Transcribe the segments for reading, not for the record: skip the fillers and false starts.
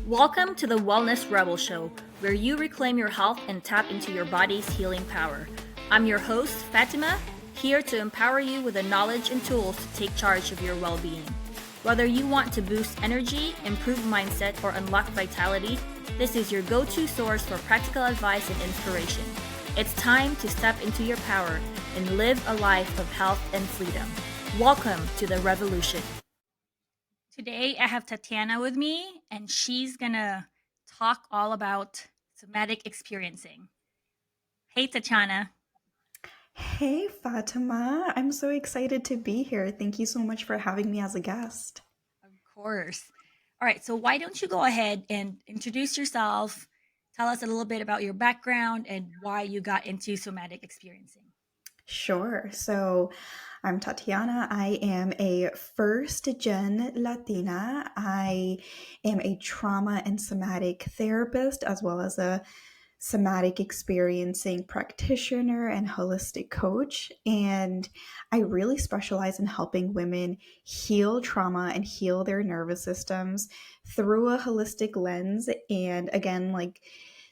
Welcome to the Wellness Rebel Show, where you reclaim your health and tap into your body's healing power. I'm your host, Fatima, here to empower you with the knowledge and tools to take charge of your well-being. Whether you want to boost energy, improve mindset, or unlock vitality, this is your go-to source for practical advice and inspiration. It's time to step into your power and live a life of health and freedom. Welcome to the revolution. Today, I have Tatiana with me, and she's gonna talk all about somatic experiencing. Hey, Tatiana. Hey Fatima, I'm so excited to be here. Thank you so much for having me as a guest. Of course. All right, so why don't you go ahead and introduce yourself? Tell us a little bit about your background and why you got into somatic experiencing. Sure. So I'm Tatiana. I am a first gen Latina. I am a trauma and somatic therapist, as well as a somatic experiencing practitioner and holistic coach. And I really specialize in helping women heal trauma and heal their nervous systems through a holistic lens. And again, like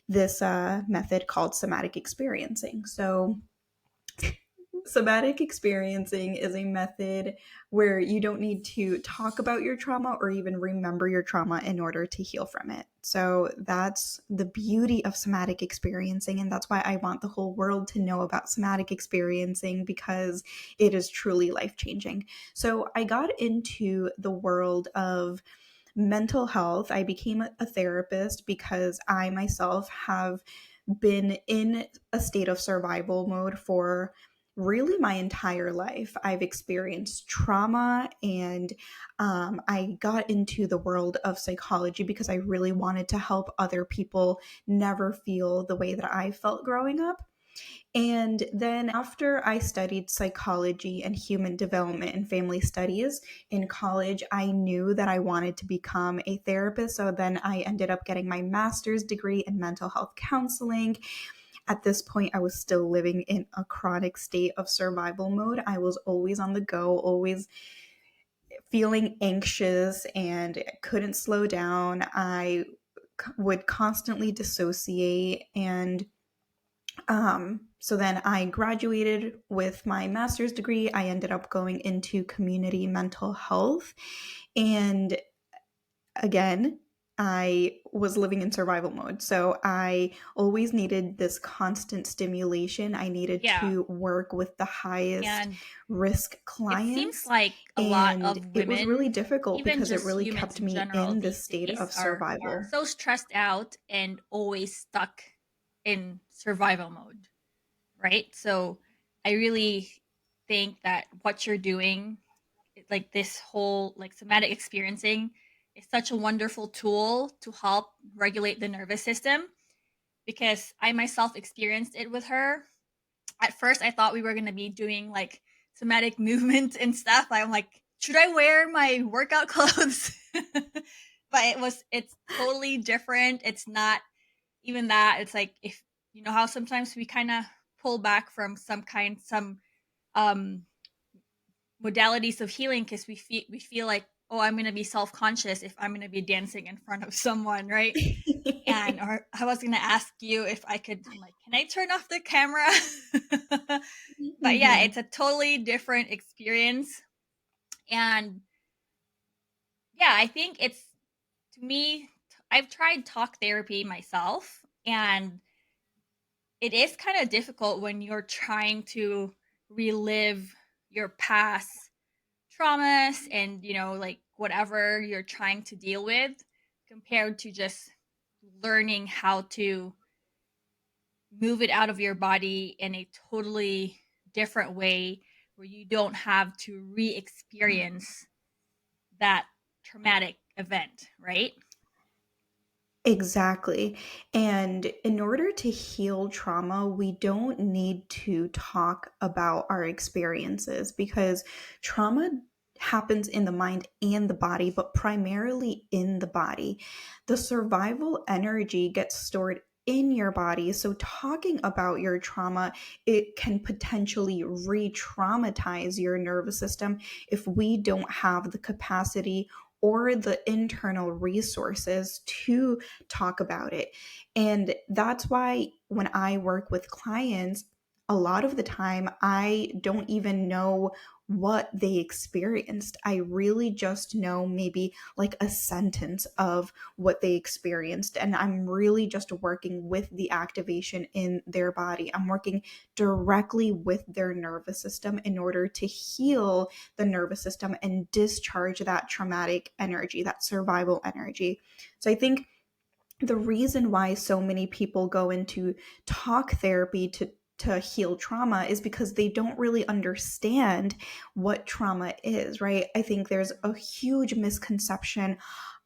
this method called somatic experiencing. So, somatic experiencing is a method where you don't need to talk about your trauma or even remember your trauma in order to heal from it. So that's the beauty of somatic experiencing. And that's why I want the whole world to know about somatic experiencing, because it is truly life changing. So I got into the world of mental health. I became a therapist because I myself have been in a state of survival mode for really my entire life. I've experienced trauma, and I got into the world of psychology because I really wanted to help other people never feel the way that I felt growing up. And then after I studied psychology and human development and family studies in college, I knew that I wanted to become a therapist. So then I ended up getting my master's degree in mental health counseling. At this point, I was still living in a chronic state of survival mode. I was always on the go, always feeling anxious and couldn't slow down. I would constantly dissociate. And so then I graduated with my master's degree. I ended up going into community mental health. And again, I was living in survival mode. So I always needed this constant stimulation. I needed Yeah, to work with the highest and risk it seems clients. like a lot And of it was really women, difficult even because it just really humans kept in me general in this these state days, of are survival. so stressed out and always stuck in survival mode, right? So I really think that what you're doing, like this whole like somatic experiencing, is such a wonderful tool to help regulate the nervous system, because I myself experienced it with her. At first I thought we were going to be doing like somatic movement and stuff. I'm like, should I wear my workout clothes? But it's totally different. It's not even that. It's like, if you know how sometimes we kind of pull back from some um modalities of healing because we feel like, oh, I'm going to be self-conscious if I'm going to be dancing in front of someone, right? And or I was going to ask you if I could, I'm like, can I turn off the camera? But yeah, Mhm. it's a totally different experience. And yeah, I think it's, to me, I've tried talk therapy myself, and it is kind of difficult when you're trying to relive your past traumas and, like whatever you're trying to deal with, compared to just learning how to move it out of your body in a totally different way, where you don't have to re-experience that traumatic event, right? Exactly. And in order to heal trauma, we don't need to talk about our experiences, because trauma happens in the mind and the body, but primarily in the body. The survival energy gets stored in your body. So talking about your trauma, it can potentially re-traumatize your nervous system if we don't have the capacity or the internal resources to talk about it. And that's why when I work with clients, a lot of the time I don't even know what they experienced. I really just know maybe like a sentence of what they experienced. And I'm really just working with the activation in their body. I'm working directly with their nervous system in order to heal the nervous system and discharge that traumatic energy, that survival energy. So I think the reason why so many people go into talk therapy to heal trauma is because they don't really understand what trauma is, right? I think there's a huge misconception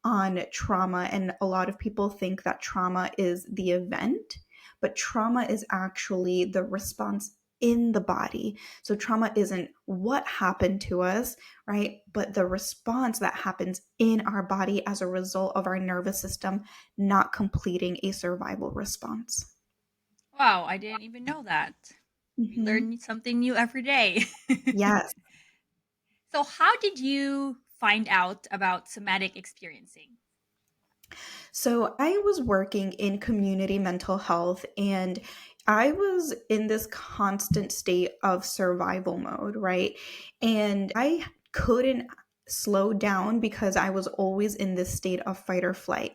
on trauma, and a lot of people think that trauma is the event, but trauma is actually the response in the body. So trauma isn't what happened to us, right? But the response that happens in our body as a result of our nervous system not completing a survival response. Wow, I didn't even know that. We Mhm. learn something new every day. Yes. So, how did you find out about somatic experiencing? So I was working in community mental health, and I was in this constant state of survival mode, right? And I couldn't slow down because I was always in this state of fight or flight.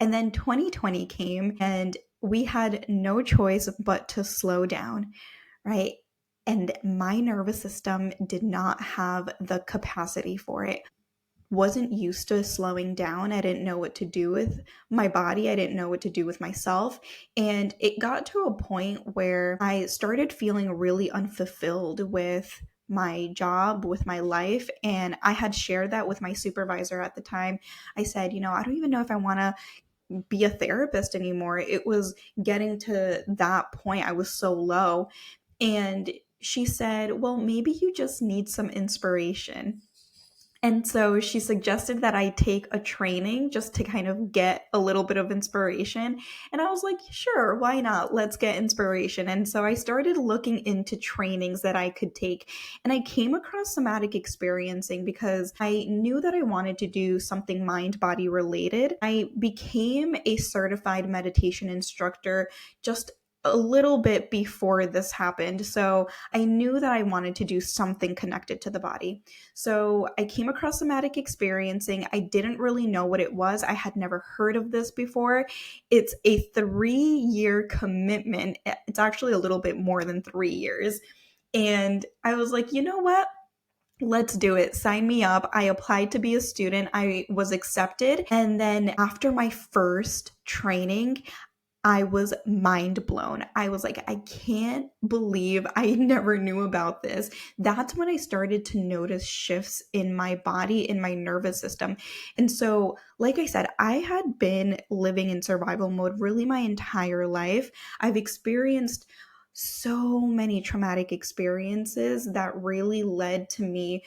And then 2020 came, and we had no choice but to slow down, right? And my nervous system did not have the capacity for it. Wasn't used to slowing down. I didn't know what to do with my body. I didn't know what to do with myself. And it got to a point where I started feeling really unfulfilled with my job, with my life. And I had shared that with my supervisor at the time. I said, I don't even know if I want to be a therapist anymore. It was getting to that point. I was so low. And she said, well, maybe you just need some inspiration. And so she suggested that I take a training just to kind of get a little bit of inspiration. And I was like, sure, why not? Let's get inspiration. And so I started looking into trainings that I could take. And I came across somatic experiencing because I knew that I wanted to do something mind body related. I became a certified meditation instructor just a little bit before this happened. So I knew that I wanted to do something connected to the body. So I came across somatic experiencing. I didn't really know what it was. I had never heard of this before. It's a 3-year commitment. It's actually a little bit more than 3 years. And I was like, you know what? Let's do it. Sign me up. I applied to be a student. I was accepted. And then after my first training, I was mind blown. I was like, I can't believe I never knew about this. That's when I started to notice shifts in my body, in my nervous system. And so, like I said, I had been living in survival mode really my entire life. I've experienced so many traumatic experiences that really led to me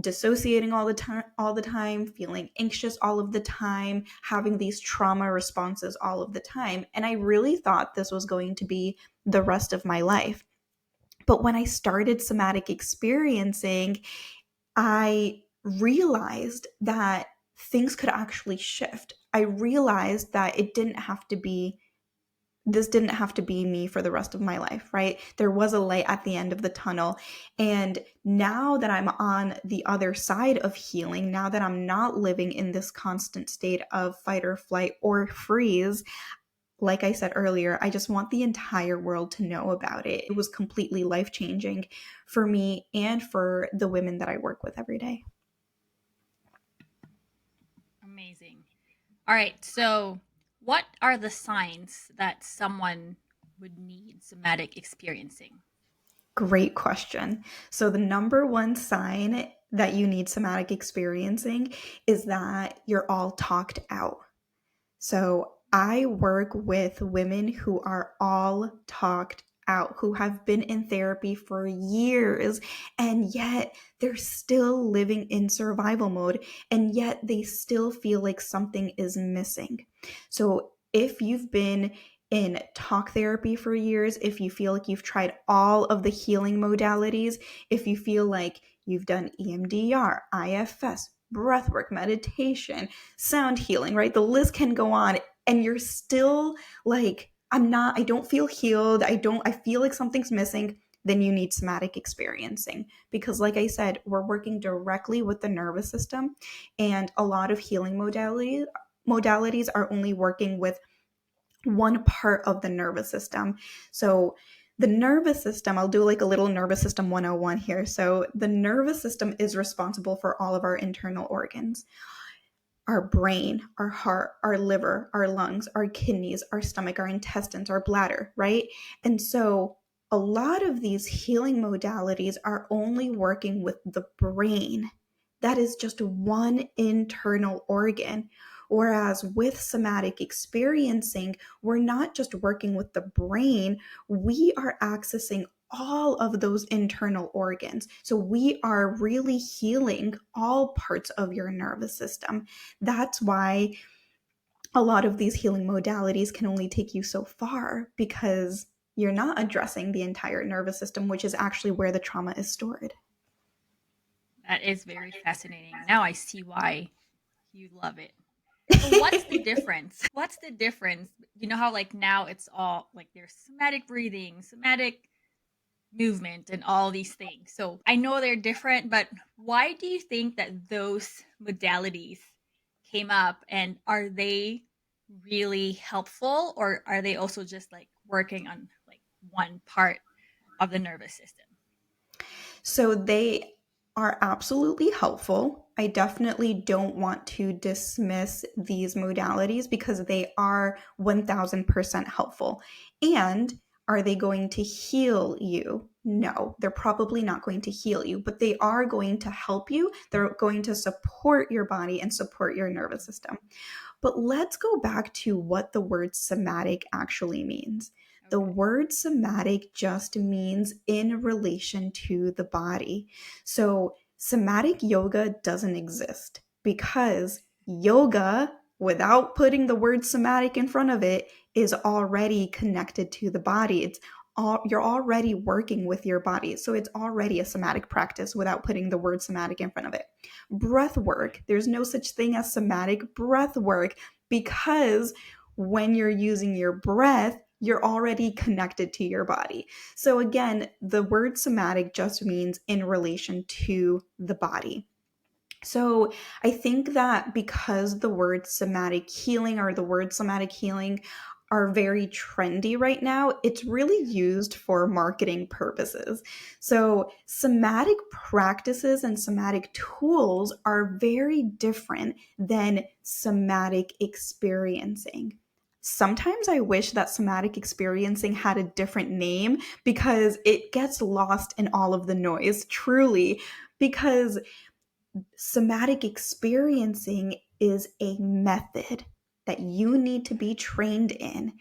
dissociating all the time, feeling anxious all of the time, having these trauma responses all of the time. And I really thought this was going to be the rest of my life. But when I started somatic experiencing, I realized that things could actually shift. I realized that this didn't have to be me for the rest of my life, right? There was a light at the end of the tunnel. And now that I'm on the other side of healing, now that I'm not living in this constant state of fight or flight or freeze, like I said earlier, I just want the entire world to know about it. It was completely life changing for me and for the women that I work with every day. Amazing. All right. So, what are the signs that someone would need somatic experiencing? Great question. So, the number one sign that you need somatic experiencing is that you're all talked out. So I work with women who are all talked out, who have been in therapy for years, and yet they're still living in survival mode, and yet they still feel like something is missing. So if you've been in talk therapy for years, if you feel like you've tried all of the healing modalities, if you feel like you've done EMDR, IFS, breath work, meditation, sound healing, right? The list can go on, and you're still like, I don't feel healed. I feel like something's missing. Then you need somatic experiencing. Because, like I said, we're working directly with the nervous system, and a lot of healing modalities are only working with one part of the nervous system. So, the nervous system, I'll do like a little nervous system 101 here. So, the nervous system is responsible for all of our internal organs: our brain, our heart, our liver, our lungs, our kidneys, our stomach, our intestines, our bladder, right? And so a lot of these healing modalities are only working with the brain. That is just one internal organ. Whereas with somatic experiencing, we're not just working with the brain, we are accessing all of those internal organs. So we are really healing all parts of your nervous system. That's why a lot of these healing modalities can only take you so far, because you're not addressing the entire nervous system, which is actually where the trauma is stored. That is very fascinating. Now I see why you love it. So what's the difference? What's the difference? You know how like now it's all like there's somatic breathing, somatic movement and all these things. So I know they're different, but why do you think that those modalities came up, and are they really helpful, or are they also just like working on like one part of the nervous system? So they are absolutely helpful. I definitely don't want to dismiss these modalities because they are 1000% helpful. And are they going to heal you? No, they're probably not going to heal you, but they are going to help you. They're going to support your body and support your nervous system. But let's go back to what the word somatic actually means. The Okay. word somatic just means in relation to the body. So, somatic yoga doesn't exist because yoga, without putting the word somatic in front of it, is already connected to the body. You're already working with your body. So it's already a somatic practice without putting the word somatic in front of it. Breath work, there's no such thing as somatic breath work, because when you're using your breath, you're already connected to your body. So again, the word somatic just means in relation to the body. So I think that because the word somatic healing or the word somatic healing are very trendy right now, it's really used for marketing purposes. So somatic practices and somatic tools are very different than somatic experiencing. Sometimes I wish that somatic experiencing had a different name because it gets lost in all of the noise, truly, because somatic experiencing is a method that you need to be trained in.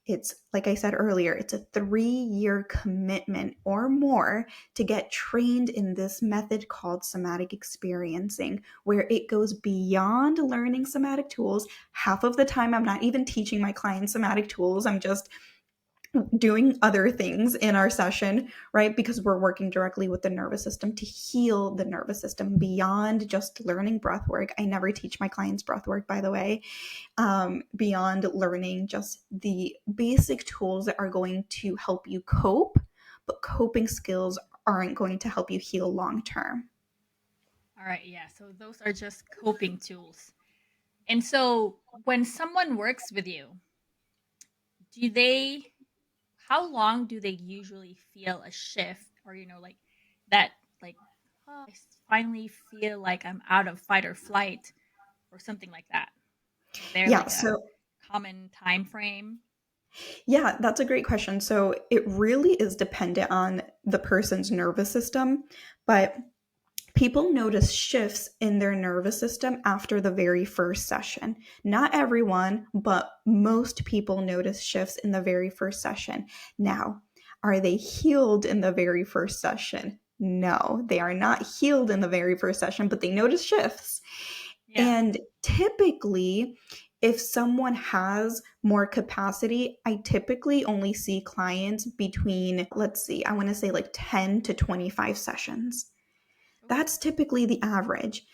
It's, like I said earlier, it's a 3-year commitment or more to get trained in this method called somatic experiencing, where it goes beyond learning somatic tools. Half of the time, I'm not even teaching my clients somatic tools. I'm just doing other things in our session, right? Because we're working directly with the nervous system to heal the nervous system beyond just learning breath work. I never teach my clients breath work, by the way, beyond learning just the basic tools that are going to help you cope, but coping skills aren't going to help you heal long term. All right, yeah. So those are just coping tools. And so when someone works with you, do they how long do they usually feel a shift, or like that, like, oh, finally feel like I'm out of fight or flight or something like that? Is there Yeah, like a so common time frame? yeah, that's a great question. So it really is dependent on the person's nervous system, but people notice shifts in their nervous system after the very first session. Not everyone, but most people notice shifts in the very first session. Now, are they healed in the very first session? No, they are not healed in the very first session, but they notice shifts. Yeah. And typically, if someone has more capacity, I typically only see clients between, let's see, I want to say like 10 to 25 sessions. Okay. That's typically the average.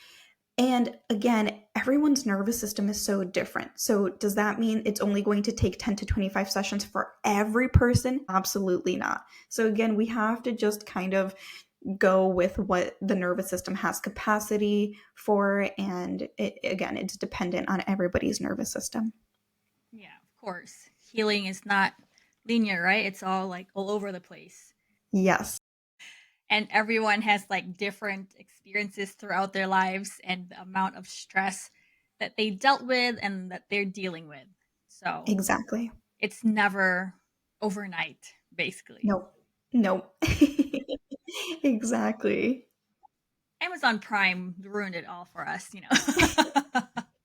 And again, everyone's nervous system is so different. So, does that mean it's only going to take 10 to 25 sessions for every person? Absolutely not. So, again, we have to just kind of go with what the nervous system has capacity for. And again, it's dependent on everybody's nervous system. Yeah, of course. Healing is not linear, right? It's all like all over the place. Yes, And everyone has like different experiences throughout their lives and the amount of stress that they dealt with and that they're dealing with. So exactly. it's never overnight, basically. Nope. Nope. Exactly. Amazon Prime ruined it all for us, you know.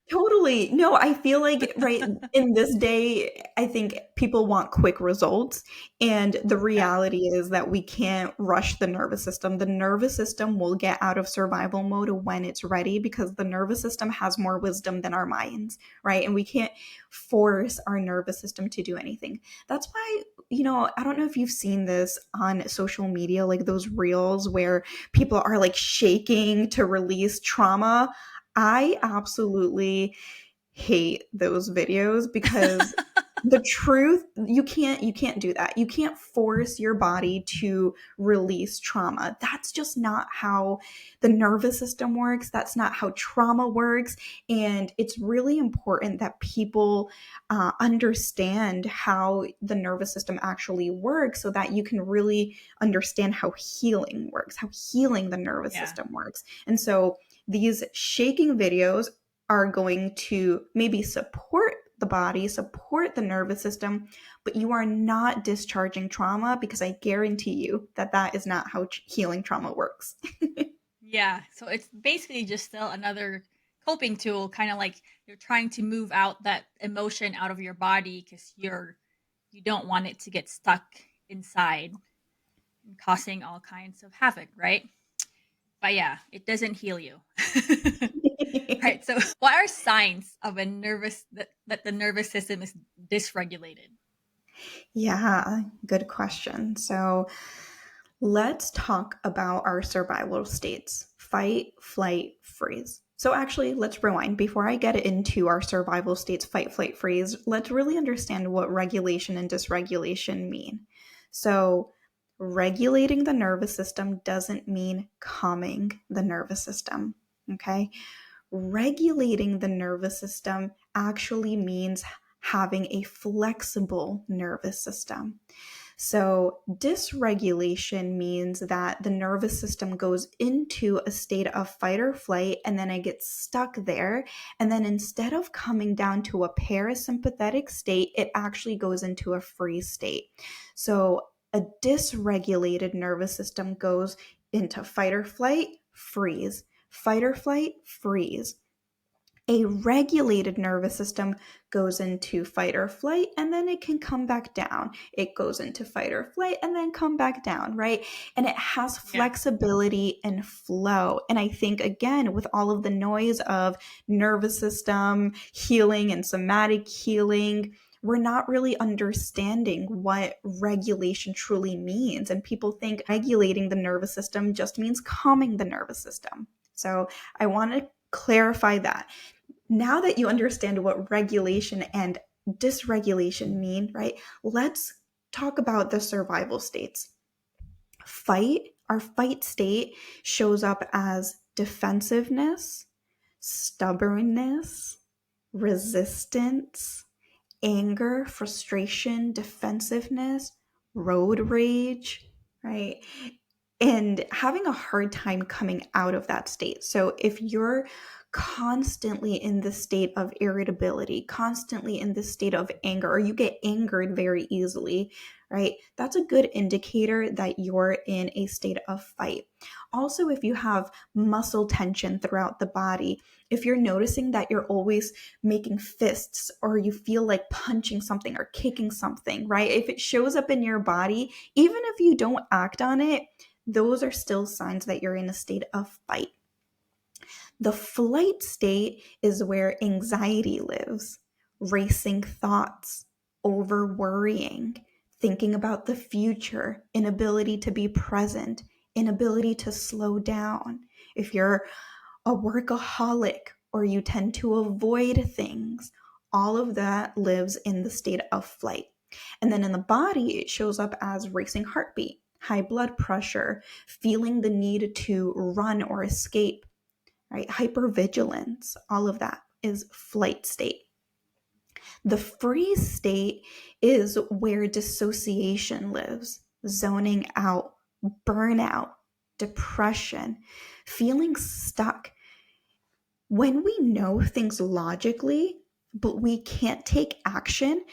Totally. No, I feel like right in this day, I think people want quick results. And the Yeah. reality is that we can't rush the nervous system. The nervous system will get out of survival mode when it's ready because the nervous system has more wisdom than our minds, right? And we can't force our nervous system to do anything. That's why, I don't know if you've seen this on social media, like those reels where people are like shaking to release trauma. I absolutely hate those videos because the truth, you can't do that. You can't force your body to release trauma. That's just not how the nervous system works. That's not how trauma works. And it's really important that people understand how the nervous system actually works so that you can really understand how healing works, how healing the nervous Yeah. system works. And so these shaking videos are going to maybe support the body, support the nervous system, but you are not discharging trauma because I guarantee you that that is not how healing trauma works. Yeah. So it's basically just still another coping tool, kind of like you're trying to move out that emotion out of your body because you don't want it to get stuck inside and causing all kinds of havoc, right? But yeah, it doesn't heal you. Right. So what are signs of a nervous that the nervous system is dysregulated? Yeah, good question. So let's talk about our survival states: fight, flight, freeze. So, actually, let's rewind. Before I get into our survival states: fight, flight, freeze, let's really understand what regulation and dysregulation mean. So, regulating the nervous system doesn't mean calming the nervous system. Okay. Regulating the nervous system actually means having a flexible nervous system. So, dysregulation means that the nervous system goes into a state of fight or flight and then it gets stuck there. And then instead of coming down to a parasympathetic state, it actually goes into a freeze state. So, a dysregulated nervous system goes into fight or flight, freeze, fight or flight, freeze. A regulated nervous system goes into fight or flight and then it can come back down. It goes into fight or flight and then come back down, right? And it has Yeah. flexibility and flow. And I think, again, with all of the noise of nervous system healing and somatic healing, we're not really understanding what regulation truly means. And people think regulating the nervous system just means calming the nervous system. So I want to clarify that. Now that you understand what regulation and dysregulation mean, right? Let's talk about the survival states. Our fight state shows up as defensiveness, stubbornness, resistance, anger, frustration, defensiveness, road rage, right? And having a hard time coming out of that state. So if you're constantly in the state of irritability, constantly in the state of anger, or you get angered very easily, right? That's a good indicator that you're in a state of fight. Also, if you have muscle tension throughout the body, if you're noticing that you're always making fists or you feel like punching something or kicking something, right? If it shows up in your body, even if you don't act on it, those are still signs that you're in a state of fight. The flight state is where anxiety lives, racing thoughts, over worrying, thinking about the future, inability to be present, inability to slow down. If you're a workaholic or you tend to avoid things, all of that lives in the state of flight. And then in the body, it shows up as racing heartbeat, high blood pressure, feeling the need to run or escape, right? Hypervigilance, all of that is flight state. The freeze state is where dissociation lives, zoning out, burnout, depression, feeling stuck. When we know things logically, but we can't take action,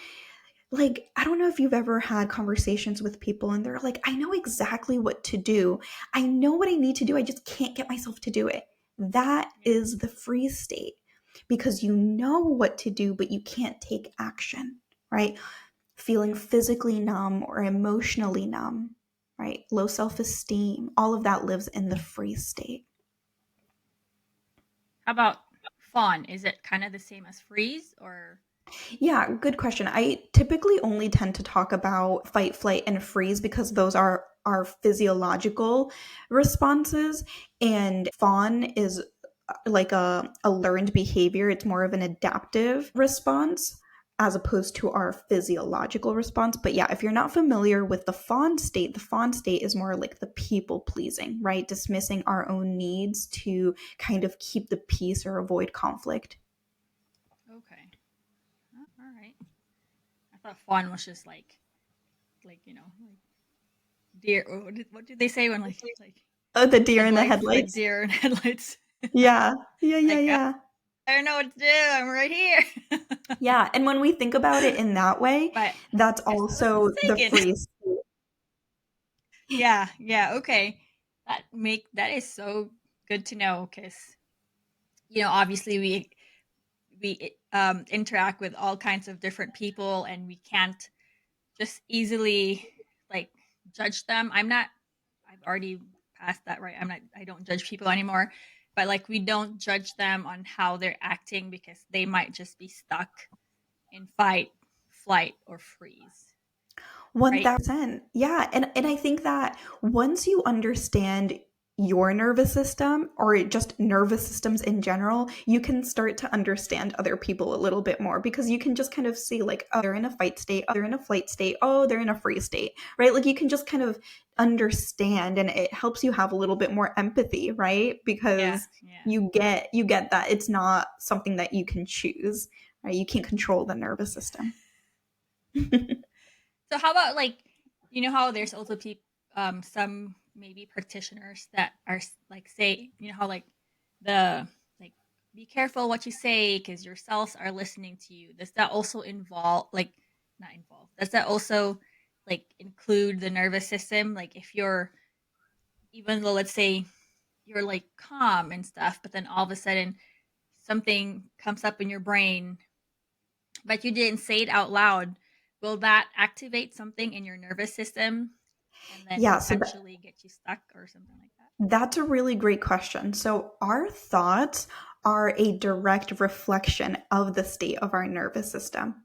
like, I don't know if you've ever had conversations with people and they're like, I know exactly what to do. I know what I need to do. I just can't get myself to do it. That Yeah. is the freeze state because you know what to do, but you can't take action, right? Feeling physically numb or emotionally numb, right? Low self esteem, all of that lives in the freeze state. How about fawn? Is it kind of the same as freeze or? Yeah, good question. I typically only tend to talk about fight, flight, and freeze because those are our physiological responses. And fawn is like a learned behavior. It's more of an adaptive response as opposed to our physiological response. But yeah, if you're not familiar with the fawn state is more like the people pleasing, right? Dismissing our own needs to kind of keep the peace or avoid conflict. Okay. All right. I thought fawn was just like like deer. What did they say when like Oh, the deer in the headlights, like headlights. deer and headlights? Yeah. Yeah, yeah, Like, "Oh, yeah. I don't know what to do. I'm right here." Yeah, and when we think about it in that way, But that's I guess I was also the mistaken. freeze. Yeah, yeah, okay. That is so good to know because obviously we interact with all kinds of different people and we can't just easily like judge them. I've already passed that, right? I don't judge people anymore. But like we don't judge them on how they're acting because they might just be stuck in fight, flight, or freeze, right? 1000%. Yeah, and I think that once you understand your nervous system or just nervous systems in general, you can start to understand other people a little bit more because you can just kind of see like, oh, they're in a fight state, oh, they're in a flight state, oh, they're in a freeze state, right? Like you can just kind of understand and it helps you have a little bit more empathy, right? Yeah, Because yeah. you get that it's not something that you can choose, right? You can't control the nervous system. So how about like how there's also people some maybe practitioners that are like say how like the like be careful what you say because your cells are listening to you. Does that also involve like not involve? Does that also like include the nervous system? Like if you're even though let's say you're like calm and stuff, but then all of a sudden something comes up in your brain but you didn't say it out loud, will that activate something in your nervous system and then Yeah, potentially get you stuck or something like that? that's a really great question. So, our thoughts are a direct reflection of the state of our nervous system.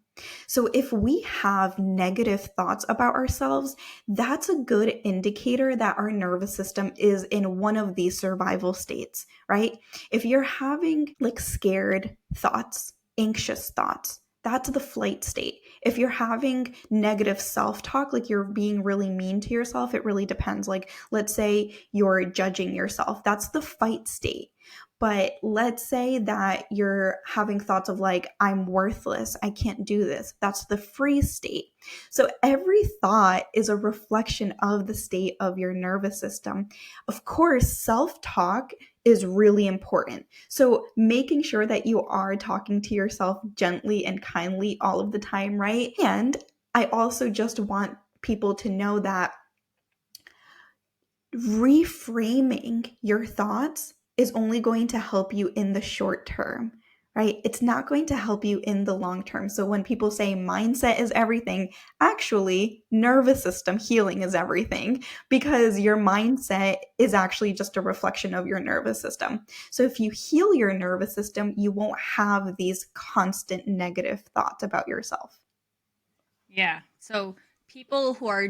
So, if we have negative thoughts about ourselves, that's a good indicator that our nervous system is in one of these survival states, right? If you're having like scared thoughts, anxious thoughts, that's the flight state. If you're having negative self talk, like you're being really mean to yourself, it really depends. Like, let's say you're judging yourself, that's the fight state. But let's say that you're having thoughts of like, I'm worthless, I can't do this. That's the freeze state. So every thought is a reflection of the state of your nervous system. Of course, self talk is really important. So making sure that you are talking to yourself gently and kindly all of the time, right? And I also just want people to know that reframing your thoughts is only going to help you in the short term, right? It's not going to help you in the long term. So when people say mindset is everything, actually, nervous system healing is everything because your mindset is actually just a reflection of your nervous system. So if you heal your nervous system, you won't have these constant negative thoughts about yourself. Yeah. So people who are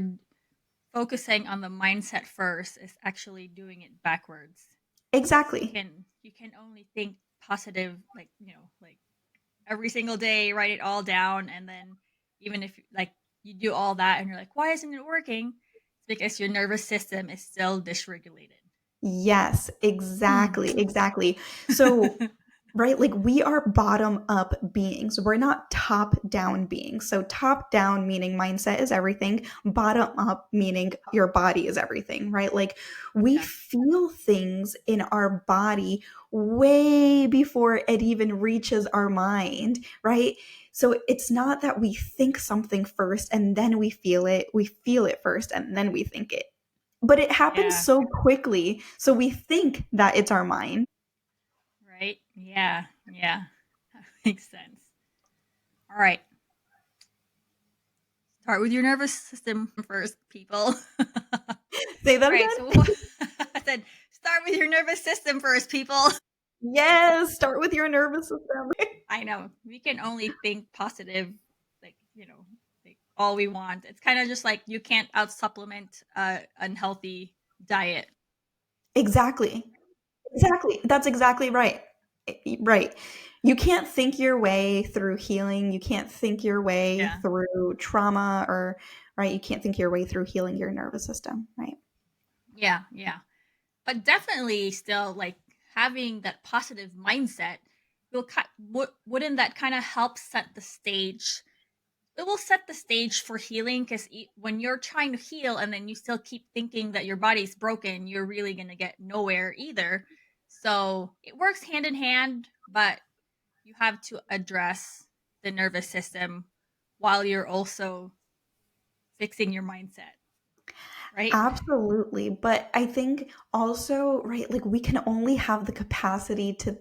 focusing on the mindset first is actually doing it backwards. Exactly. You can only think positive, like, like every single day, write it all down, and then even if like you do all that and you're like, why isn't it working? It's because your nervous system is still dysregulated. Yes, Hmm. exactly, exactly. So, right, like we are bottom up beings. We're not top down beings. So, top down meaning mindset is everything, bottom up meaning your body is everything, right? Like we Yeah. feel things in our body way before it even reaches our mind, right? So, it's not that we think something first and then we feel it first and then we think it, but it happens Yeah. so quickly. So we think that it's our mind. Right. Yeah. Yeah. Makes sense. All right. Start with your nervous system first, people. All Say that right. So again. I said, start with your nervous system first, people. Yes, start with your nervous system. I know we can only think positive, like, like all we want. It's kind of just like you can't out supplement unhealthy diet. Exactly. Exactly. That's exactly right. Right. You can't think your way through healing. You can't think your way Yeah. through trauma or, right? You can't think your way through healing your nervous system, right? Yeah. Yeah. But definitely still like having that positive mindset wouldn't that kind of help set the stage. It will set the stage for healing because when you're trying to heal and then you still keep thinking that your body's broken, you're really going to get nowhere either. So it works hand in hand, but you have to address the nervous system while you're also fixing your mindset, right? Absolutely. But I think also, right, like we can only have the capacity to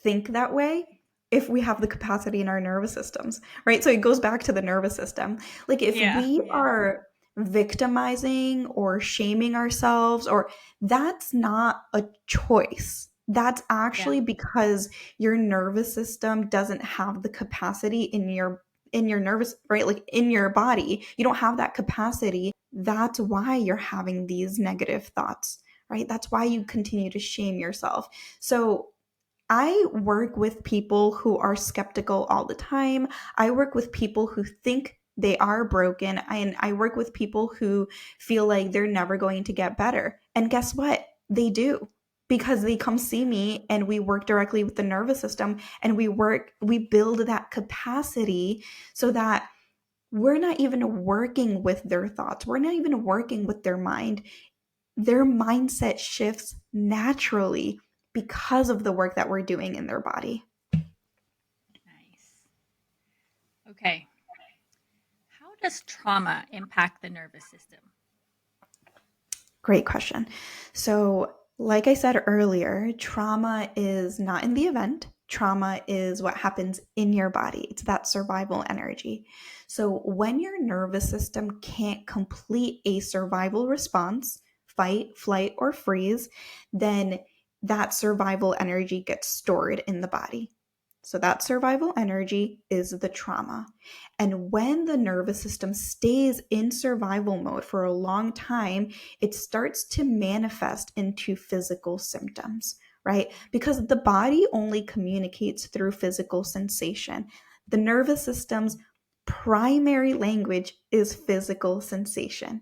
think that way if we have the capacity in our nervous systems, right? So it goes back to the nervous system. Like if Yeah, we yeah, are victimizing or shaming ourselves, or that's not a choice. That's yeah, actually because your nervous system doesn't have the capacity in your nervous, right? Like in your body. You don't have that capacity. That's why you're having these negative thoughts, right? That's why you continue to shame yourself. So I work with people who are skeptical all the time. I work with people who think they are broken. And I work with people who feel like they're never going to get better. And guess what? They do, because they come see me and we work directly with the nervous system and we build that capacity so that we're not even working with their thoughts. We're not even working with their mind. Their mindset shifts naturally because of the work that we're doing in their body. nice. Okay. How does trauma impact the nervous system? Great question. So, like I said earlier, trauma is not in the event. Trauma is what happens in your body. It's that survival energy. So, when your nervous system can't complete a survival response, fight, flight, or freeze, then that survival energy gets stored in the body. So, that survival energy is the trauma. And when the nervous system stays in survival mode for a long time, it starts to manifest into physical symptoms, right? Because the body only communicates through physical sensation. The nervous system's primary language is physical sensation.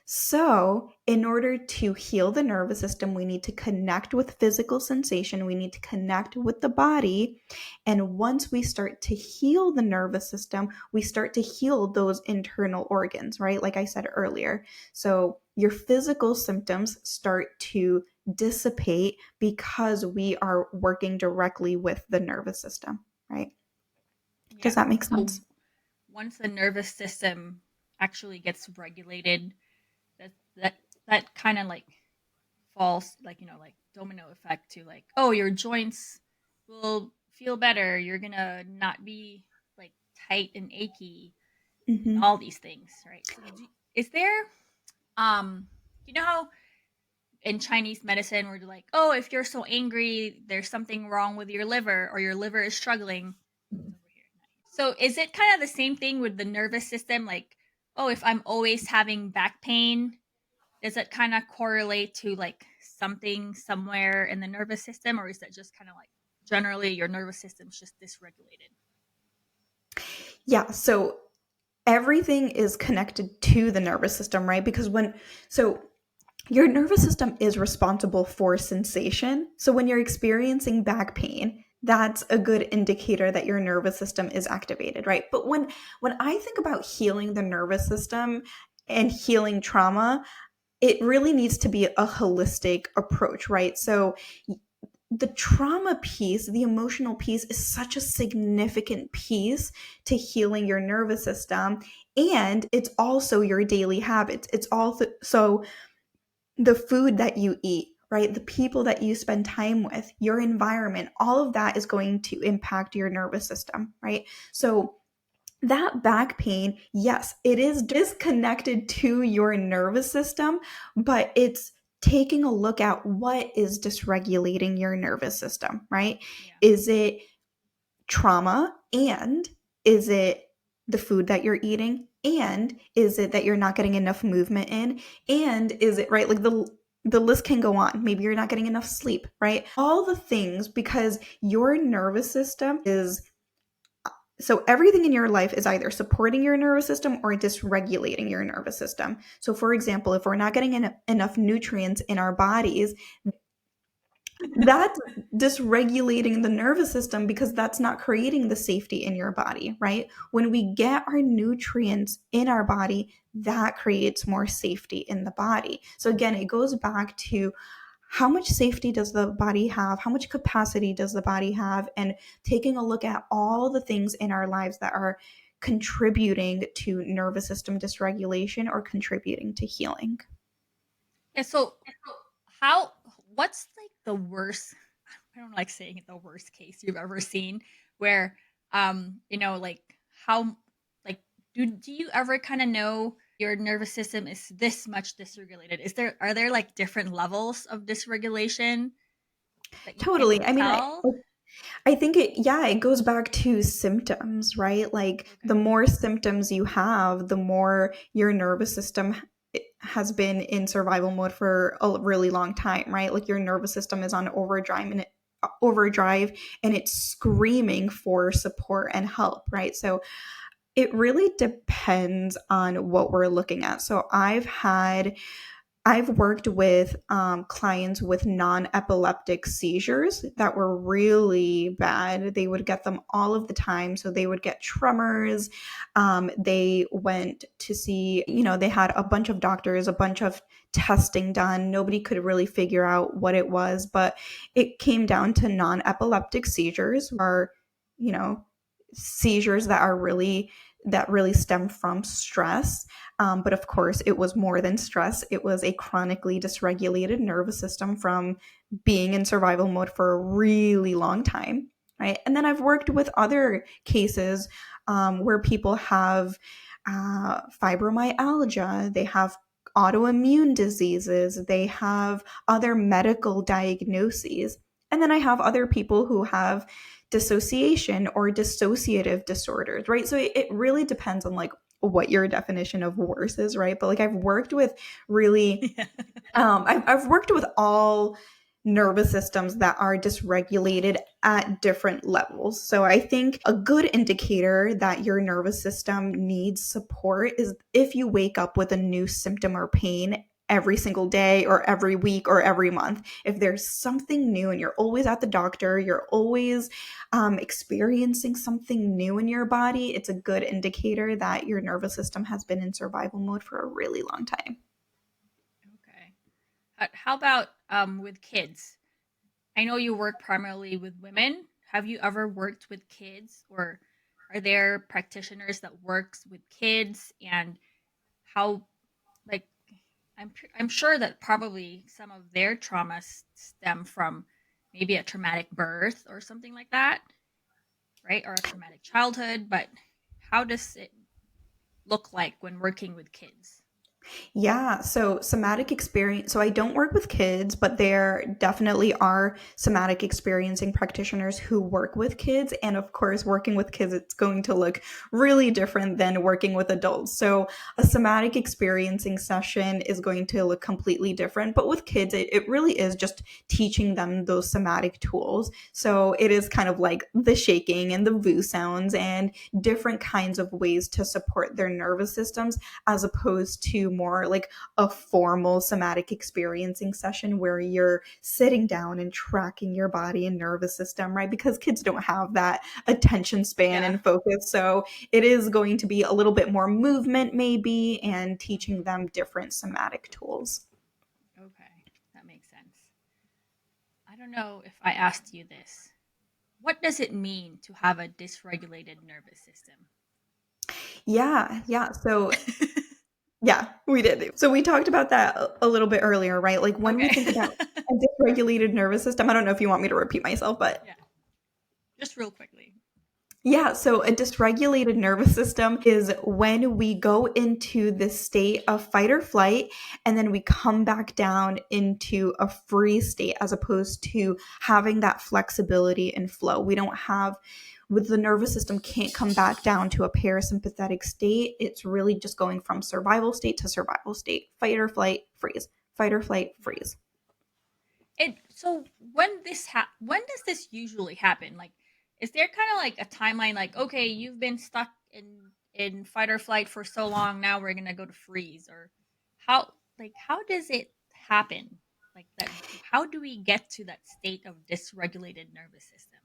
So, in order to heal the nervous system, we need to connect with physical sensation. We need to connect with the body. And once we start to heal the nervous system, we start to heal those internal organs, right? Like I said earlier. So, your physical symptoms start to dissipate because we are working directly with the nervous system, right? Does Yeah. that make So sense? once the nervous system actually gets regulated, that that that kind of like falls, like, like domino effect to like, oh, your joints will feel better. You're gonna not be like tight and achy and Mm-hmm. all these things, right? So is there um you know how in Chinese medicine where they're like, oh, if you're so angry, there's something wrong with your liver or your liver is struggling. It's over here. So is it kind of the same thing with the nervous system? Like, oh, if I'm always having back pain, does it kind of correlate to like something somewhere in the nervous system, or is that just kind of like generally your nervous system's just dysregulated? Yeah, so everything is connected to the nervous system, right? Because so your nervous system is responsible for sensation. So when you're experiencing back pain, that's a good indicator that your nervous system is activated, right? But when I think about healing the nervous system and healing trauma, it really needs to be a holistic approach, right? So the trauma piece, the emotional piece is such a significant piece to healing your nervous system. And it's also your daily habits. It's also so the food that you eat, right? The people that you spend time with, your environment, all of that is going to impact your nervous system, right? So that back pain, yes, it is connected to your nervous system, but it's taking a look at what is dysregulating your nervous system, right? Yeah. Is it trauma, and is it the food that you're eating, and is it that you're not getting enough movement in, and is it, right, like the list can go on. Maybe you're not getting enough sleep, right? All the things, because your nervous system is, so everything in your life is either supporting your nervous system or dysregulating your nervous system. So for example, if we're not getting enough nutrients in our bodies, that's dysregulating the nervous system because that's not creating the safety in your body, right? When we get our nutrients in our body, that creates more safety in the body. So again, it goes back to how much safety does the body have? How much capacity does the body have? And taking a look at all the things in our lives that are contributing to nervous system dysregulation or contributing to healing. Yeah. So how what's like the worst, I don't like saying it, the worst case you've ever seen where like how like do you ever kind of know your nervous system is this much dysregulated? Are there like different levels of dysregulation that you can Totally. I mean, tell? I think it goes back to symptoms, right? Like the Okay. more symptoms you have, the more your nervous system has been in survival mode for a really long time, right? Like your nervous system is on overdrive and it's screaming for support and help, right? So it really depends on what we're looking at. So I've worked with clients with non epileptic seizures that were really bad. They would get them all of the time. So they would get tremors. They went to see, they had a bunch of doctors, a bunch of testing done. Nobody could really figure out what it was, but it came down to non epileptic seizures, or, you know, seizures that really stem from stress. But of course, it was more than stress. It was a chronically dysregulated nervous system from being in survival mode for a really long time, right? And then I've worked with other cases where people have fibromyalgia, they have autoimmune diseases, they have other medical diagnoses. And then I have other people who have dissociation or dissociative disorders, right? So it really depends on like what your definition of worse is, right? But like I've worked with really, Yeah. I've worked with all nervous systems that are dysregulated at different levels. So I think a good indicator that your nervous system needs support is if you wake up with a new symptom or pain every single day or every week or every month. If there's something new and you're always at the doctor, you're always experiencing something new in your body, it's a good indicator that your nervous system has been in survival mode for a really long time. Okay. How about with kids? I know you work primarily with women. Have you ever worked with kids, or are there practitioners that works with kids? And how, like, I'm sure that probably some of their traumas stem from maybe a traumatic birth or something like that, right? Or a traumatic childhood. But how does it look like when working with kids? Yeah, so somatic experience. So I don't work with kids, but there definitely are somatic experiencing practitioners who work with kids. And of course, working with kids, it's going to look really different than working with adults. So a somatic experiencing session is going to look completely different. But with kids, it really is just teaching them those somatic tools. So it is kind of like the shaking and the VU sounds and different kinds of ways to support their nervous systems as opposed to more like a formal somatic experiencing session where you're sitting down and tracking your body and nervous system, right? Because kids don't have that attention span Yeah. and focus. So it is going to be a little bit more movement, maybe, and teaching them different somatic tools. Okay, that makes sense. I don't know if I asked you this. What does it mean to have a dysregulated nervous system? Yeah. So yeah, we did. So we talked about that a little bit earlier, right? Like when we Okay. think about a dysregulated nervous system, I don't know if you want me to repeat myself, but Yeah, just real quickly. yeah, so a dysregulated nervous system is when we go into this state of fight or flight and then we come back down into a free state as opposed to having that flexibility and flow. We don't have with the nervous system can't come back down to a parasympathetic state. It's really just going from survival state to survival state. Fight or flight, freeze. Fight or flight, Yeah. freeze. And so when does this usually happen? Like, is there kind of like a timeline? Like, okay, you've been stuck in fight or flight for so long. Now we're gonna go to freeze, or how does it happen? Like that. How do we get to that state of dysregulated nervous system?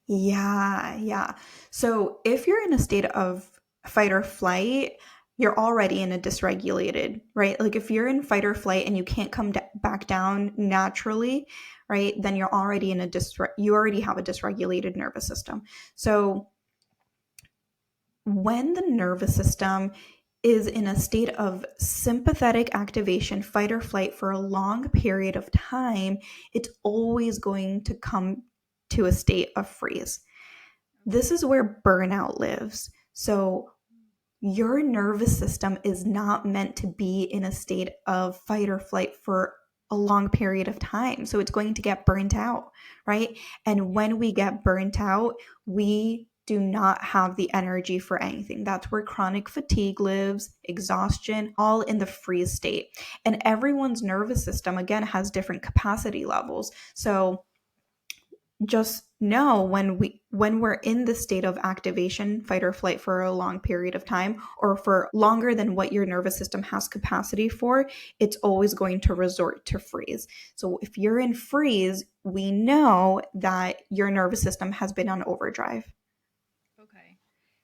Yeah. So if you're in a state of fight or flight, you're already in a dysregulated, right? Like if you're in fight or flight and you can't come back down naturally, right? Then you're already in a you already have a dysregulated nervous system. So when the nervous system is in a state of sympathetic activation, fight or flight for a long period of time, it's always going to come to a state of freeze. This Okay. is where burnout lives. So, your nervous system is not meant to be in a state of fight or flight for a long period of time. So, it's going to get burnt out, right? And when we get burnt out, we do not have the energy for anything. That's where chronic fatigue lives, exhaustion, all in the freeze state. And everyone's nervous system, again, has different capacity levels. So, just know when we're in the state of activation fight or flight for a long period of time or for longer than what your nervous system has capacity for, it's always going to resort to freeze. So if you're in freeze, we know that your nervous system has been on overdrive. Okay.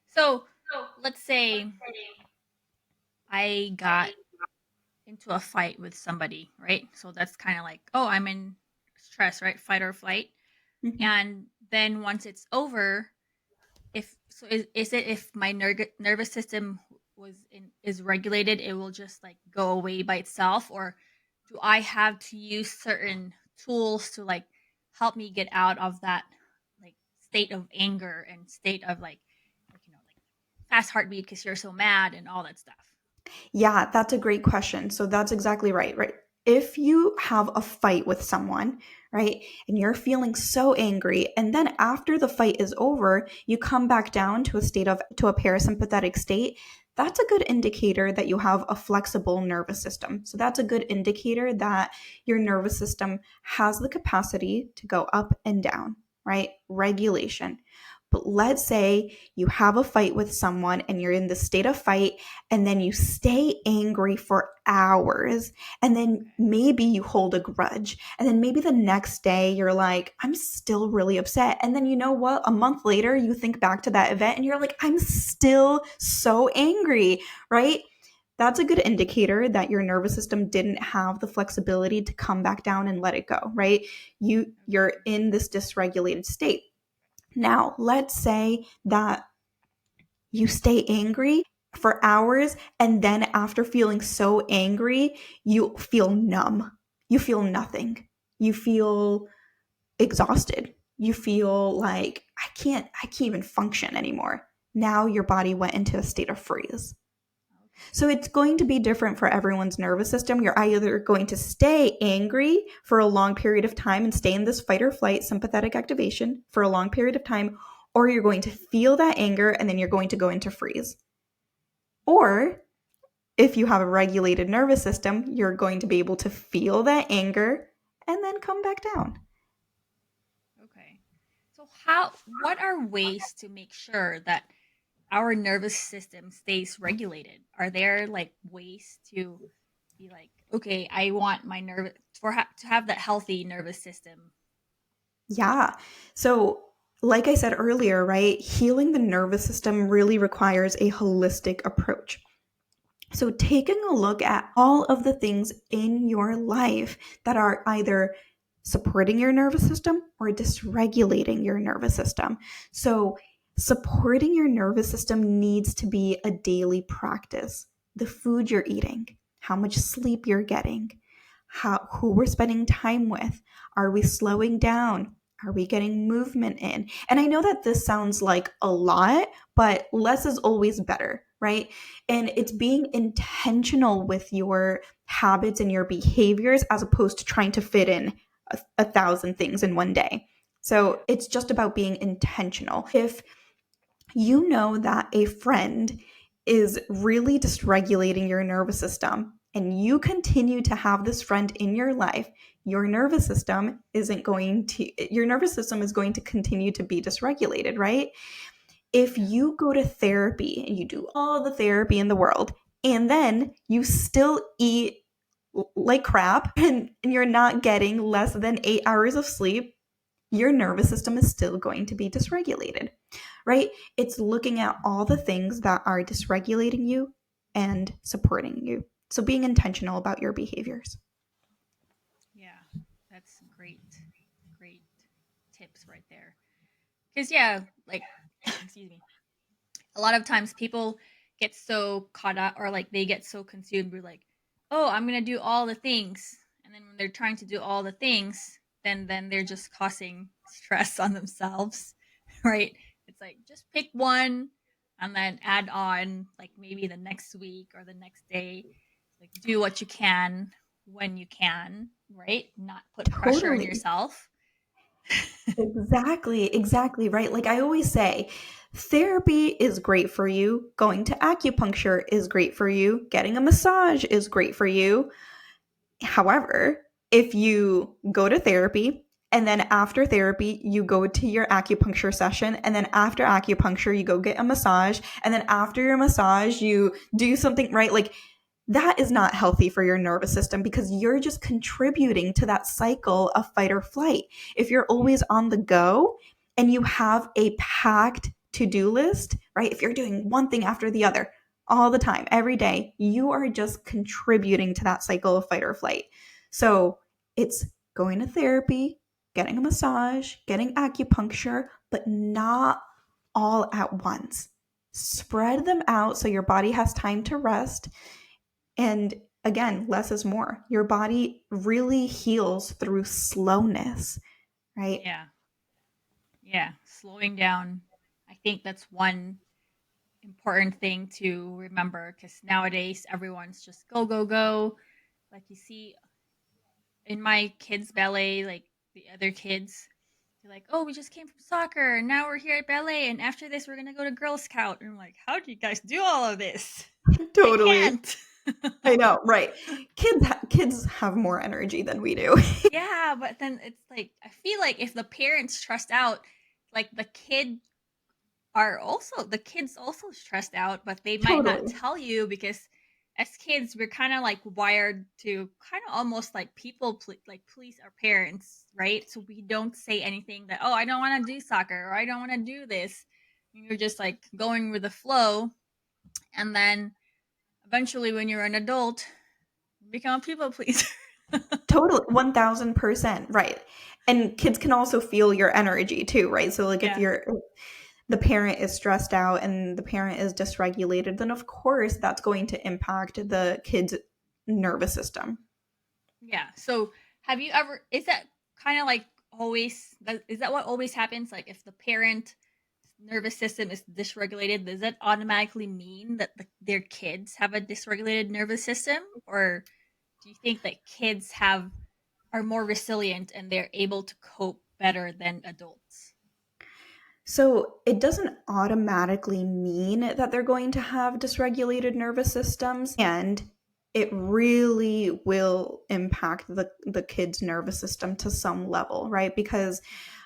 So let's say I got into a fight with somebody, right? So that's kind of like, oh, I'm in stress, right? Fight or flight. Mhm. And then once it's over, if so is it if my nervous system is regulated, it will just like go away by itself, or do I have to use certain tools to like help me get out of that like state of anger and state of like fast heartbeat because you're so mad and all that stuff? Yeah, that's a great question. So that's exactly right, right? If you have a fight with someone, right, and you're feeling so angry, and then after the fight is over, you come back down to a parasympathetic state, that's a good indicator that you have a flexible nervous system. So that's a good indicator that your nervous system has the capacity to go up and down, right? Regulation. But let's say you have a fight with someone and you're in the state of fight and then you stay angry for hours and then Okay. maybe you hold a grudge and then maybe the next day you're like I'm still really upset and then you know what, a month later you think back to that event and you're like I'm still so angry, right? That's a good indicator that your nervous system didn't have the flexibility to come back down and let it go, right? You're Okay. in this dysregulated state. Now let's say that you stay angry for hours, and then after feeling so angry, you feel numb. You feel nothing. You feel exhausted. You feel like I can't even function anymore. Now your body went into a state of freeze. So it's going to be different for everyone's nervous system. You're either going to stay angry for a long period of time and stay in this fight or flight sympathetic activation for a long period of time, or you're going to feel that anger and then you're going to go into freeze. Or if you have a regulated nervous system, you're going to be able to feel that anger and then come back down. Okay. So what are ways to make sure that our nervous system stays regulated? Are there like ways to be like, okay, I want my nervous to have that healthy nervous system? Yeah. So, like I said earlier, right, healing the nervous system really requires a holistic approach. So, taking a look at all of the things in your life that are either supporting your nervous system or dysregulating your nervous system. So, supporting your nervous system needs to be a daily practice. The food you're eating, how much sleep you're getting, who we're spending time with. Are we slowing down? Are we getting movement in? And I know that this sounds like a lot, but less is always better, right? And Yeah. it's being intentional with your habits and your behaviors as opposed to trying to fit in a thousand things in one day. Yeah. So it's just about being intentional. If you know that a friend is really dysregulating your nervous system and you continue to have this friend in your life, your nervous system is going to continue to be dysregulated, right? If Yeah. you go to therapy and you do all the therapy in the world and then you still eat like crap and you're not getting less than 8 hours of sleep, your nervous system is still going to be dysregulated, right? It's looking at all the things that are dysregulating you and supporting you. So being intentional about your behaviors. Yeah. That's great tips right there. Cuz yeah, like excuse me. A lot of times people get so caught up or like they get so consumed with like, oh, I'm gonna do all the things, and then when they're trying to do all the things, then they're just causing stress on themselves, right? It's like just pick one and then add on like maybe the next week or the next day. Like do what you can when you can, right? Not put pressure on Totally. yourself. Exactly, right? Like I always say, therapy is great for you, going to acupuncture is great for you, getting a massage is great for you. However, if you go to therapy and then after therapy, you go to your acupuncture session, and then after acupuncture, you go get a massage, and then after your massage, you do something, right? Like that is not healthy for your nervous system because you're just contributing to that cycle of fight or flight. If you're Yeah. always on the go and you have a packed to do list, right? If you're doing one thing after the other all the time, every day, you are just contributing to that cycle of fight or flight. So it's going to therapy, getting a massage, getting acupuncture, but not all at once. Spread them out so your body has time to rest, and again, less is more. Your body really heals through slowness, right? Yeah. Yeah. Slowing down. I think that's one important thing to remember because nowadays everyone's just go go go. Like you see in my kids ballet, like the other kids, they're like, oh, we just came from soccer and now we're here at ballet and after this we're gonna go to Girl Scout. And I'm like, how do you guys do all of this? I Totally. can't. I know, right? Kids have more energy than we do. Yeah, but then it's like I feel like if the parents stressed out, like the kids also stressed out, but they might not Totally. tell you because as kids we're kind of like wired to kind of almost like like please our parents, right? So we don't say anything that, oh, I don't want to do soccer or I don't want to do this. You're just like going with the flow, and then eventually when you're an adult you become a people pleaser. Totally, 1000%, right. And kids can also feel your energy too, right? So like Yeah. if the parent is stressed out and the parent is dysregulated, then of course that's going to impact the kid's nervous system. Yeah. So have you is that kind of like is that what always happens? Like if the parent nervous system is dysregulated, does that automatically mean that their kids have a dysregulated nervous system, or do you think that kids have are more resilient and they're able to cope better than adults? So it doesn't automatically mean that they're going to have dysregulated nervous systems, and it really will impact the kid's nervous system to some level, right? Because Okay.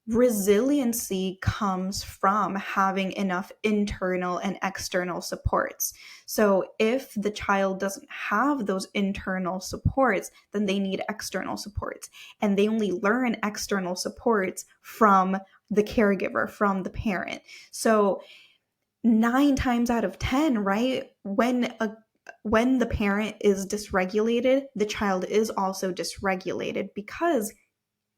resiliency comes from having enough internal and external supports. So if the child doesn't have those internal supports, then they need external supports. And they only learn external supports from the caregiver, from the parent. So 9 times out of 10, right? When the parent is dysregulated, the child is also dysregulated because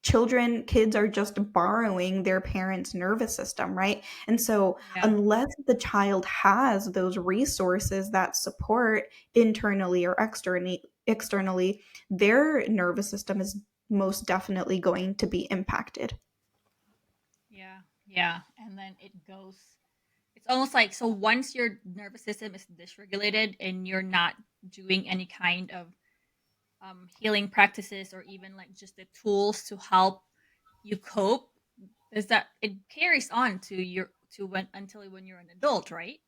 kids are just borrowing their parents' nervous system, right? And so, Yeah. unless the child has those resources that support internally or externally, their nervous system is most definitely going to be impacted. Yeah. Yeah. And then it goes, it's almost like, so once your nervous system is dysregulated and you're not doing any kind of healing practices or even like just the tools to help you cope, is that it carries on to your to when you're an adult, right?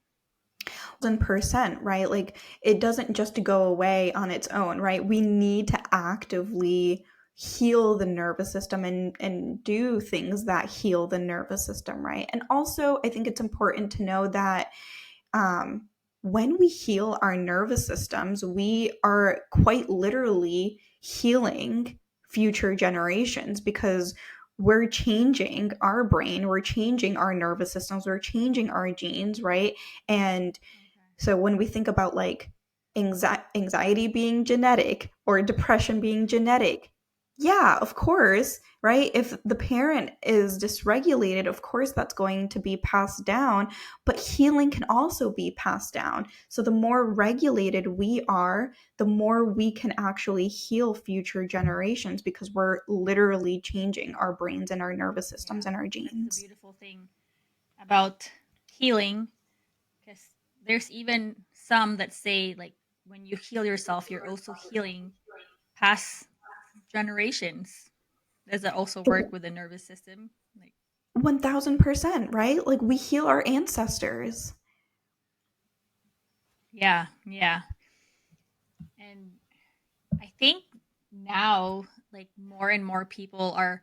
1000%, right? Like it doesn't just go away on its own, right? We need to actively heal the nervous system and do things that heal the nervous system, right? And also, I think it's important to know that um, when we heal our nervous systems, we are quite literally healing future generations because we're changing our brain, we're changing our nervous systems, we're changing our genes, right? And Okay. so when we think about like anxiety being genetic or depression being genetic, yeah, of course, right? If the parent is dysregulated, of course that's going to be passed down, but healing can also be passed down. So the more regulated we are, the more we can actually heal future generations because we're literally changing our brains and our nervous systems Yeah. and our That's the genes. beautiful thing about healing, because there's even some that say like when you heal yourself, you're also healing past generations. Does that also work with the nervous system? Like, 1000%, right? Like we heal our ancestors. yeah, yeah. And I think now, like, more and more people are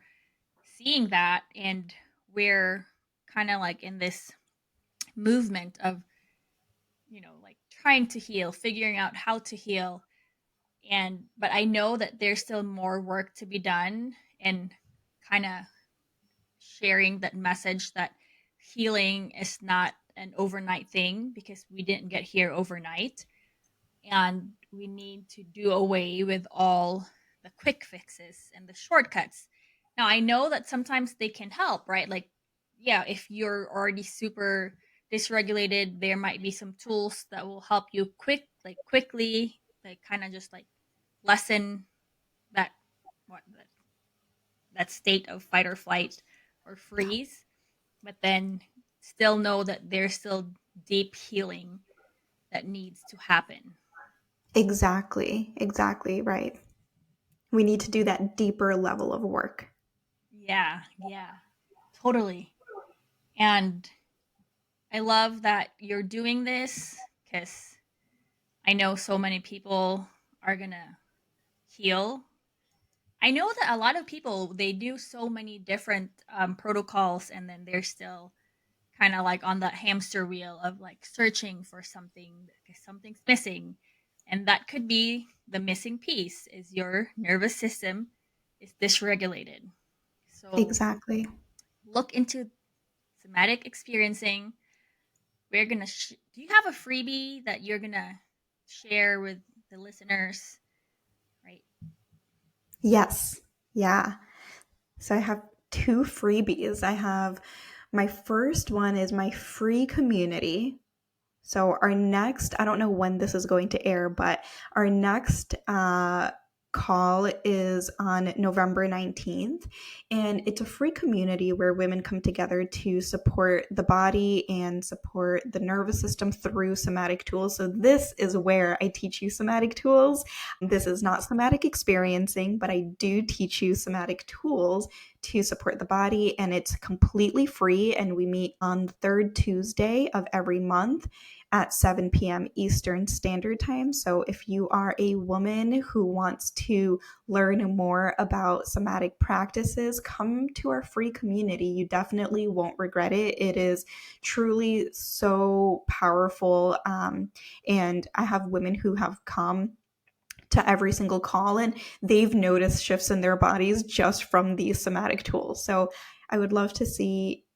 seeing that, and we're kind of like in this movement of, like trying to heal, figuring out how to heal. And, but I know that there's still more work to be done, and kind of sharing that message that healing is not an overnight thing because we didn't get here overnight, and we need to do away with all the quick fixes and the shortcuts. Now, I know that sometimes they can help, right? Like, yeah, if you're already super dysregulated, there might be some tools that will help you quickly, like kind of just like lessen that that state of fight or flight or freeze, but then still know that there's still deep healing that needs to happen. Exactly, exactly right. We need to do that deeper level of work. Yeah, yeah, totally. And I love that you're doing this because I know so many people are gonna heal. I know that a lot of people, they do so many different protocols, and then they're still kind of like on that hamster wheel of like searching for something because something's missing, and that could be the missing piece is your nervous system is dysregulated. So Exactly. look into somatic experiencing. We're gonna. Do you have a freebie that you're gonna share with the listeners? Right. Yes. Yeah. So I have two freebies. I have my first one is my free community. So our next, I don't know when this is going to air, but our next call is on November 19th, and it's a free community where women come together to support the body and support the nervous system through somatic tools. So this is where I teach you somatic tools. This is not somatic experiencing, but I do teach you somatic tools to support the body, and it's completely free, and we meet on the third Tuesday of every month at 7 p.m. Eastern Standard Time. So if you are a woman who wants to learn more about somatic practices, come to our free community. You definitely won't regret it. It is truly so powerful. And I have women who have come to every single call and they've noticed shifts in their bodies just from these somatic tools. So I would love to see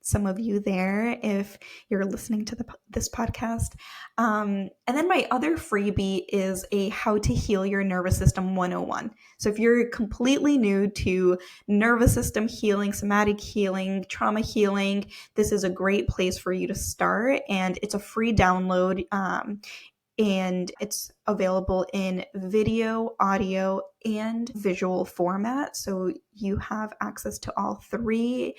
some of you there if you're listening to this podcast. And then my other freebie is a How to Heal Your Nervous System 101. So if you're completely new to nervous system healing, somatic healing, trauma healing, this is a great place for you to start. And it's a free download. And it's available in video, audio, and visual format. So you have access to all three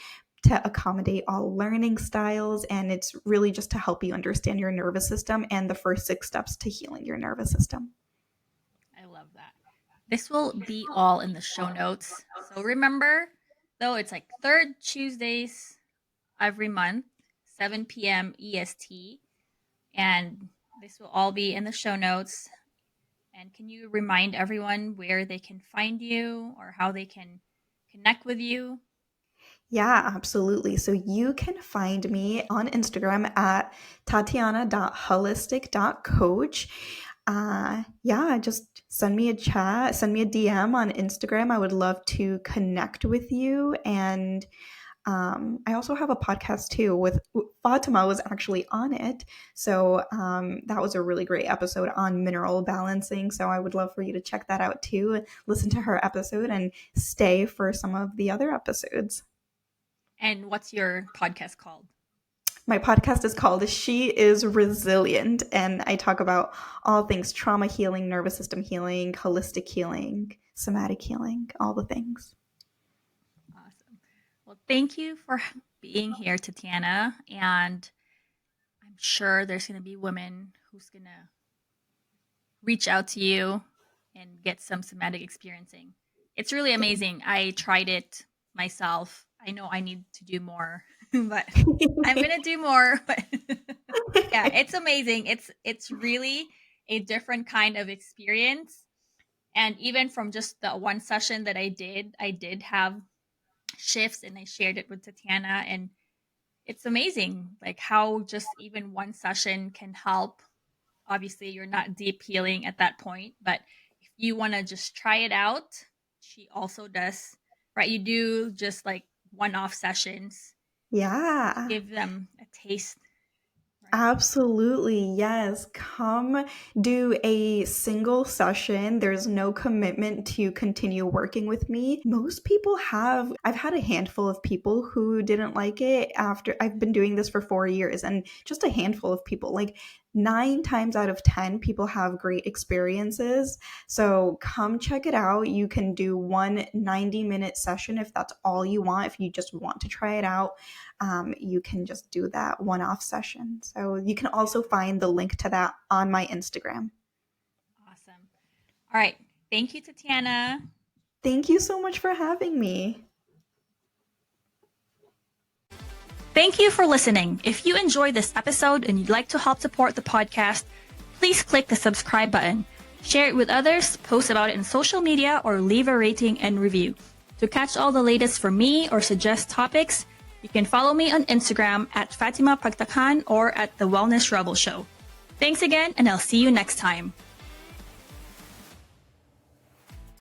to accommodate all learning styles. And it's really just to help you understand your nervous system and the first 6 steps to healing your nervous system. I love that. This will be all in the show notes. So remember, though, it's like third Tuesdays every month, 7 p.m. EST. And this will all be in the show notes. And can you remind everyone where they can find you or how they can connect with you? Yeah, absolutely. So you can find me on Instagram at tatiana.holistic.coach. Yeah, just send me a chat, send me a DM on Instagram. I would love to connect with you. And I also have a podcast too with Fatima was actually on it. So that was a really great episode on mineral balancing. So I would love for you to check that out too, listen to her episode and stay for some of the other episodes. And what's your podcast called? My podcast is called She is Resilient, and I talk about all things trauma healing, nervous system healing, holistic healing, somatic healing, all the things. Awesome. Well, thank you for being here, Tatiana. And I'm sure there's going to be women who's going to reach out to you and get some somatic experiencing. It's really amazing. I tried it myself. I know I need to do more, but I'm going to do more. But yeah, it's amazing. It's really a different kind of experience. And even from just the one session that I did have shifts and I shared it with Tatiana, and it's amazing like how just even one session can help. Obviously, you're not deep healing at that point, but if you want to just try it out, she also does, right? You do just like one-off sessions to Yeah. give them a taste, right? Absolutely. Yes. Come do a single session. There's no commitment to continue working with me. Most people have, I've had a handful of people who didn't like it after I've been doing this for 4 years, and just a handful of people, like 9 times out of 10, people have great experiences. So come check it out. You can do one 90-minute session if that's all you want. If you just want to try it out, you can just do that one-off session. So you can also find the link to that on my Instagram. Awesome. All right. Thank you, Tatiana. Thank you so much for having me. Thank you for listening. If you enjoyed this episode and you'd like to help support the podcast, please click the subscribe button, share it with others, post about it in social media, or leave a rating and review. To catch all the latest from me or suggest topics, you can follow me on Instagram at Fatima Pagtakan or at The Wellness Rebel Show. Thanks again, and I'll see you next time.